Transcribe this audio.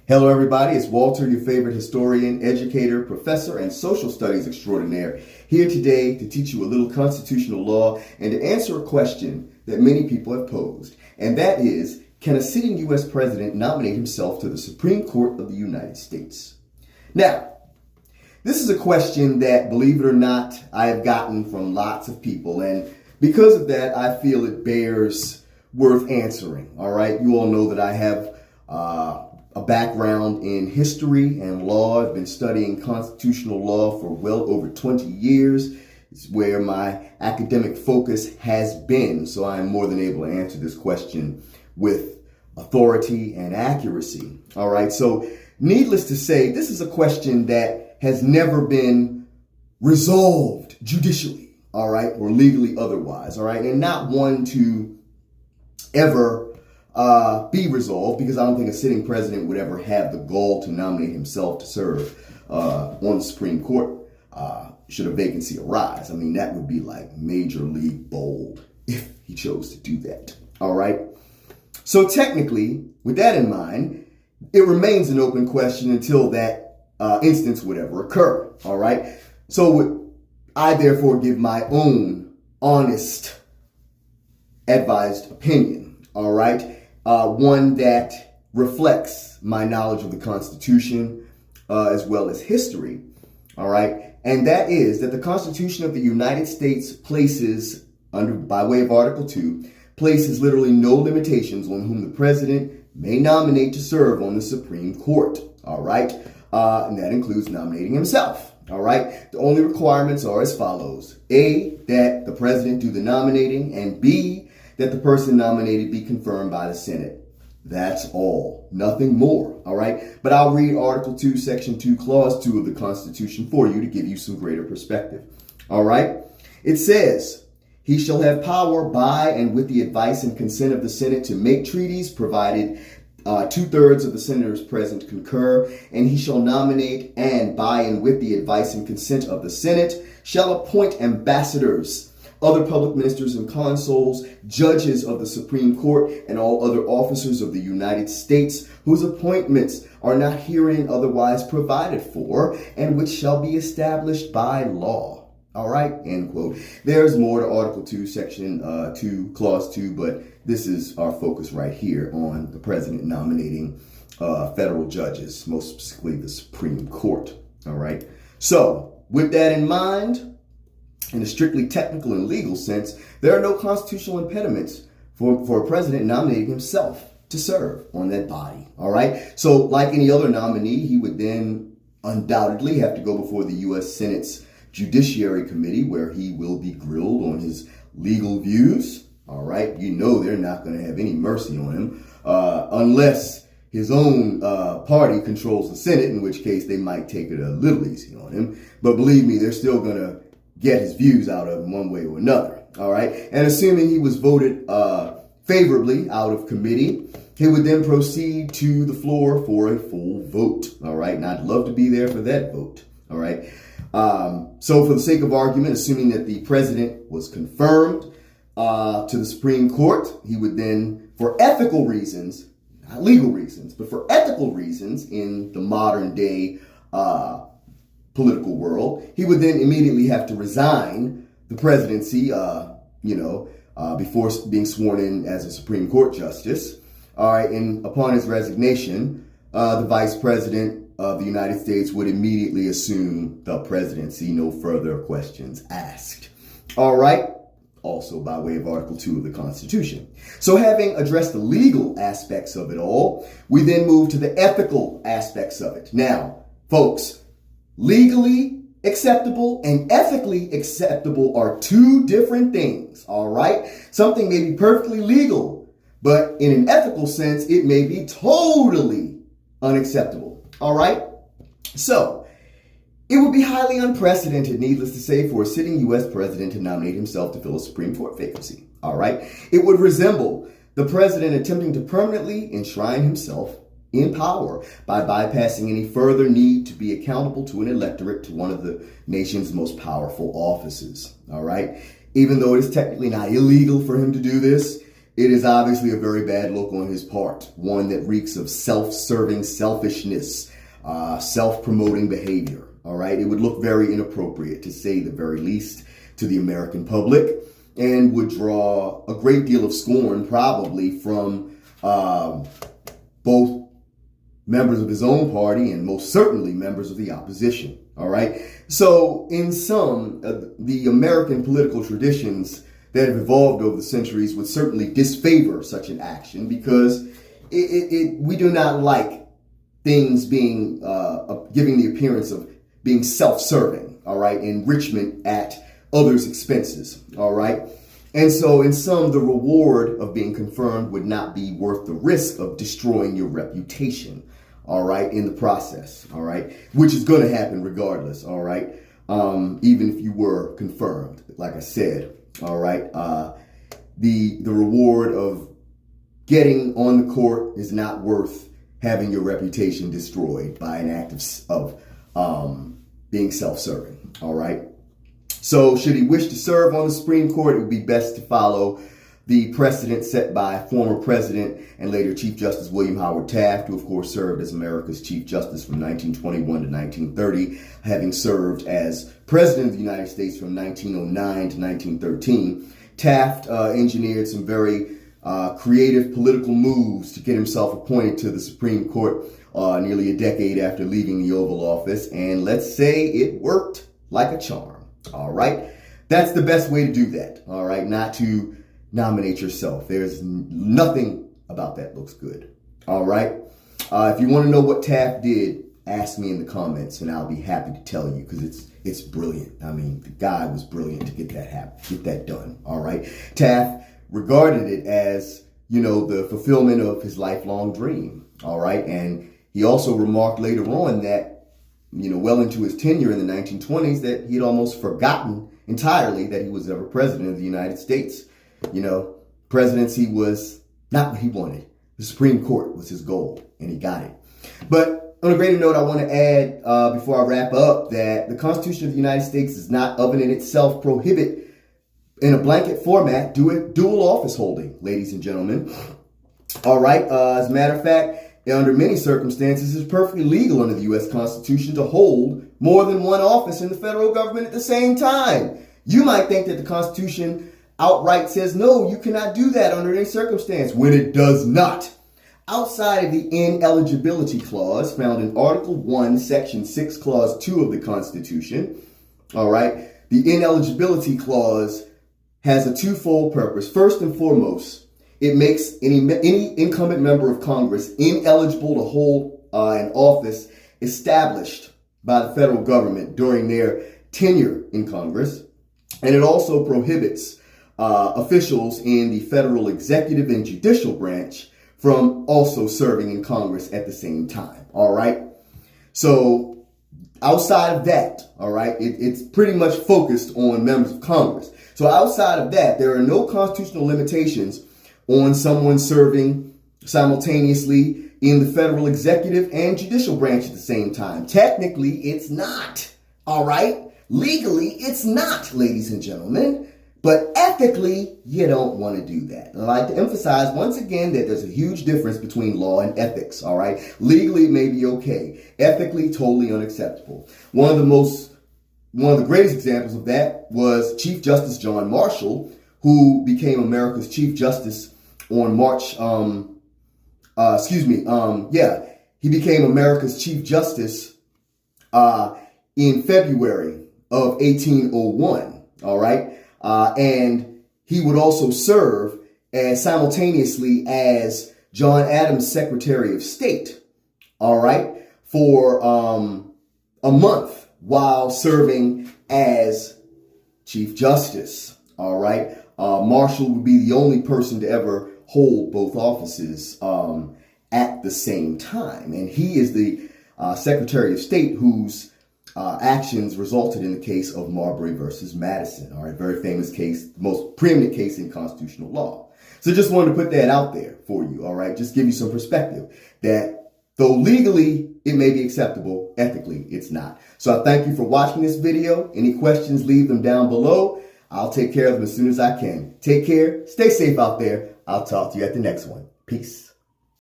Hello, everybody. It's Walter, your favorite historian, educator, professor, and social studies extraordinaire, here today to teach you a little constitutional law and to answer a question that many people have posed. And that is, can a sitting U.S. president nominate himself to the Supreme Court of the United States? Now, this is a question that, believe it or not, I have gotten from lots of people. And because of that, I feel it bears worth answering. All right. You all know that I have a background in history and law. I've been studying constitutional law for well over 20 years. It's where my academic focus has been. So I'm more than able to answer this question with authority and accuracy. All right. So needless to say, this is a question that has never been resolved judicially, all right, or legally otherwise, all right, and not one to ever be resolved, because I don't think a sitting president would ever have the gall to nominate himself to serve on the Supreme Court should a vacancy arise. I mean, that would be like major league bold if he chose to do that, all right? So technically, with that in mind, it remains an open question until that instance would ever occur, all right? So I therefore give my own honest, advised opinion, all right? One that reflects my knowledge of the Constitution as well as history, all right? And that is that the Constitution of the United States places, by way of Article 2, places literally no limitations on whom the president may nominate to serve on the Supreme Court, all right? And that includes nominating himself, all right? The only requirements are as follows. A, that the president do the nominating, and B, that the person nominated be confirmed by the Senate. That's all. Nothing more, all right? But I'll read Article 2, Section 2, Clause 2 of the Constitution for you to give you some greater perspective, all right? It says, he shall have power by and with the advice and consent of the Senate to make treaties, provided 2/3 of the senators present concur, and he shall nominate and by and with the advice and consent of the Senate shall appoint ambassadors, other public ministers and consuls, judges of the Supreme Court, and all other officers of the United States whose appointments are not herein otherwise provided for, and which shall be established by law. All right, end quote. There's more to Article 2, Section 2, Clause 2, but this is our focus right here on the president nominating federal judges, most specifically the Supreme Court. All right. So with that in mind, in a strictly technical and legal sense, there are no constitutional impediments for a president nominating himself to serve on that body. All right. So like any other nominee, he would then undoubtedly have to go before the U.S. Senate's Judiciary Committee, where he will be grilled on his legal views. All right. You know they're not going to have any mercy on him unless his own party controls the Senate, in which case they might take it a little easy on him. But believe me, they're still going to get his views out of him one way or another. All right. And assuming he was voted favorably out of committee, he would then proceed to the floor for a full vote. All right. And I'd love to be there for that vote. All right. So for the sake of argument, assuming that the president was confirmed to the Supreme Court, he would then, for ethical reasons, not legal reasons, but for ethical reasons in the modern day political world, he would then immediately have to resign the presidency, before being sworn in as a Supreme Court justice. All right. And upon his resignation, the vice president of the United States would immediately assume the presidency, no further questions asked. All right. Also by way of Article 2 of the Constitution. So having addressed the legal aspects of it all, we then move to the ethical aspects of it. Now, folks, legally acceptable and ethically acceptable are two different things. All right. Something may be perfectly legal, but in an ethical sense, it may be totally unacceptable. All right. So it would be highly unprecedented, needless to say, for a sitting U.S. president to nominate himself to fill a Supreme Court vacancy. All right. It would resemble the president attempting to permanently enshrine himself in power by bypassing any further need to be accountable to an electorate to one of the nation's most powerful offices. All right. Even though it is technically not illegal for him to do this, It is obviously a very bad look on his part, one that reeks of self-serving selfishness, self-promoting behavior. All right. It would look very inappropriate, to say the very least, to the American public, and would draw a great deal of scorn probably from both members of his own party and most certainly members of the opposition. All right. So in sum, the American political traditions that have evolved over the centuries would certainly disfavor such an action, because we do not like things being giving the appearance of being self-serving, all right, enrichment at others' expenses, all right. And so in sum, the reward of being confirmed would not be worth the risk of destroying your reputation, all right, in the process, all right, which is going to happen regardless, all right, even if you were confirmed, like I said, all right. The reward of getting on the court is not worth having your reputation destroyed by an act of being self-serving, all right? So should he wish to serve on the Supreme Court, it would be best to follow the precedent set by former President and later Chief Justice William Howard Taft, who of course served as America's Chief Justice from 1921 to 1930, having served as President of the United States from 1909 to 1913. Taft engineered some very creative political moves to get himself appointed to the Supreme Court nearly a decade after leaving the Oval Office. And let's say it worked like a charm. All right. That's the best way to do that. All right. Not to nominate yourself. There's nothing about that looks good. All right. If you want to know what Taft did, ask me in the comments and I'll be happy to tell you, because it's brilliant. I mean, the guy was brilliant to get that done. All right. Taft regarded it as, the fulfillment of his lifelong dream. All right. And he also remarked later on that, well into his tenure in the 1920s, that he'd almost forgotten entirely that he was ever president of the United States. Presidency was not what he wanted. The Supreme Court was his goal, and he got it. But on a greater note, I want to add, before I wrap up, that the Constitution of the United States does not of and in itself prohibit, in a blanket format, dual office holding, ladies and gentlemen. All right. As a matter of fact, under many circumstances, it's perfectly legal under the U.S. Constitution to hold more than one office in the federal government at the same time. You might think that the Constitution outright says, no, you cannot do that under any circumstance, when it does not. Outside of the ineligibility clause found in Article 1, Section 6, Clause 2 of the Constitution, all right, the ineligibility clause has a twofold purpose. First and foremost, it makes any incumbent member of Congress ineligible to hold an office established by the federal government during their tenure in Congress. And it also prohibits officials in the federal executive and judicial branch from also serving in Congress at the same time. All right. So outside of that, all right, it's pretty much focused on members of Congress. So outside of that, there are no constitutional limitations on someone serving simultaneously in the federal executive and judicial branch at the same time. Technically, it's not. All right. Legally, it's not, ladies and gentlemen. But ethically, you don't want to do that. And I'd like to emphasize once again that there's a huge difference between law and ethics. All right. Legally, it may be okay. Ethically, totally unacceptable. One of the greatest examples of that was Chief Justice John Marshall, who became America's Chief Justice on he became America's Chief Justice in February of 1801. All right. And he would also serve as simultaneously as John Adams, Secretary of State. All right. For a month while serving as Chief Justice. All right. Marshall would be the only person to ever hold both offices at the same time. And he is the Secretary of State whose actions resulted in the case of Marbury versus Madison. All right. Very famous case, the most preeminent case in constitutional law. So just wanted to put that out there for you. All right. Just give you some perspective that though legally it may be acceptable, ethically it's not. So I thank you for watching this video. Any questions, leave them down below. I'll take care of them as soon as I can. Take care. Stay safe out there. I'll talk to you at the next one. Peace.